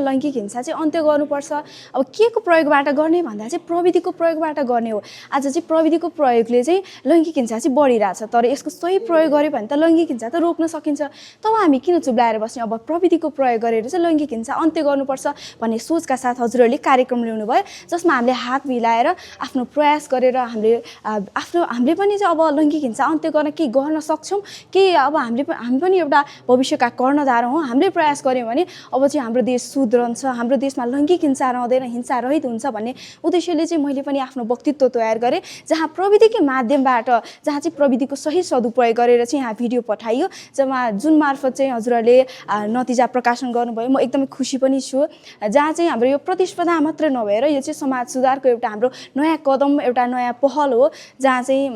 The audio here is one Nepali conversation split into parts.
लैङ्गिक हिंसा चाहिँ अन्त्य गर्नुपर्छ। अब के को प्रयोगबाट गर्ने भन्दा चाहिँ प्रविधिको प्रयोगबाट गर्ने हो। आज चाहिँ प्रविधिको प्रयोगले चाहिँ लैङ्गिक हिंसा चाहिँ बढिरहेछ, तर यसको सही प्रयोग गर्यो भने त लैङ्गिक हिंसा त रोक्न सकिन्छ। तब हामी किन चुप्लाएर बस्ने? अब प्रविधिको प्रयोग गरेर चाहिँ लैङ्गिक हिंसा अन्त्य गर्नुपर्छ भन्ने सोचका साथ हजुरहरूले कार्यक्रम ल्याउनु भयो, जसमा हामीले हात मिलाएर आफ्नो प्रयास गरेर हामीले पनि चाहिँ अब लैङ्गिक हिंसा अन्त्य गर्न के गर्न सक्छौँ कि अब हामी पनि एउटा भविष्यका कर्णधार हौँ। हामीले प्रयास गऱ्यौँ भने अब चाहिँ हाम्रो देश सुध्रन्छ, हाम्रो देशमा लैङ्गिक हिंसा रहँदैन, हिंसा रहित हुन्छ भन्ने उद्देश्यले चाहिँ मैले पनि आफ्नो वक्तित्व तयार गरेँ, जहाँ प्रविधिकै माध्यमबाट, जहाँ चाहिँ प्रविधिको सही सदुपयोग गरेर चाहिँ यहाँ भिडियो पठाइयो, जुन मार्फत चाहिँ हजुरहरूले नतिजा प्रकाशन गर्नुभयो। म एकदमै खुसी पनि छु, जहाँ चाहिँ हाम्रो यो प्रतिस्पर्धा मात्र नभएर यो चाहिँ समाज सुधारको एउटा हाम्रो नयाँ कदम, एउटा नयाँ पहल हो, जहाँ चाहिँ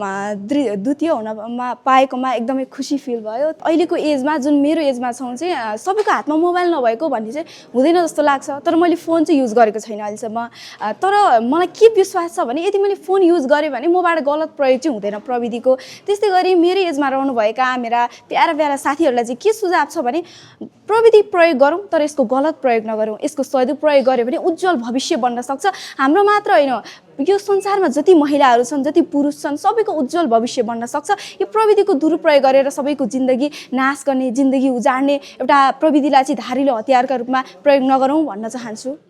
द्वितीय हुनमा पाएकोमा एकदमै खुसी फिल भयो। अहिलेको एजमा, जुन मेरो एजमा छौँ चाहिँ सबैको हातमा मोबाइल नभएको भन्ने चाहिँ हुँदैन जस्तो लाग्छ, तर मैले फोन चाहिँ युज गरेको छैन अहिलेसम्म। तर मलाई के विश्वास छ भने यदि मैले फोन युज गरेँ भने मबाट गलत प्रयोग चाहिँ हुँदैन प्रविधिको। त्यस्तै गरी मेरो एजमा रहनुभएका मेरा प्यारा प्यारा साथीहरूलाई चाहिँ के सुझाव छ भने प्रविधि प्रयोग गरौँ, तर यसको गलत प्रयोग नगरौँ। यसको सदुपयोग गऱ्यो भने उज्जवल भविष्य बन्न सक्छ। हाम्रो मात्र होइन, यो संसारमा जति महिलाहरू छन्, जति पुरुष छन्, सबैको उज्जवल भविष्य बन्न सक्छ। यो प्रविधिको दुरुपयोग गरेर सबैको जिन्दगी नाश गर्ने, जिन्दगी उजाड्ने एउटा प्रविधिलाई चाहिँ धारिलो हतियारका रूपमा प्रयोग नगरौँ भन्न चाहन्छु।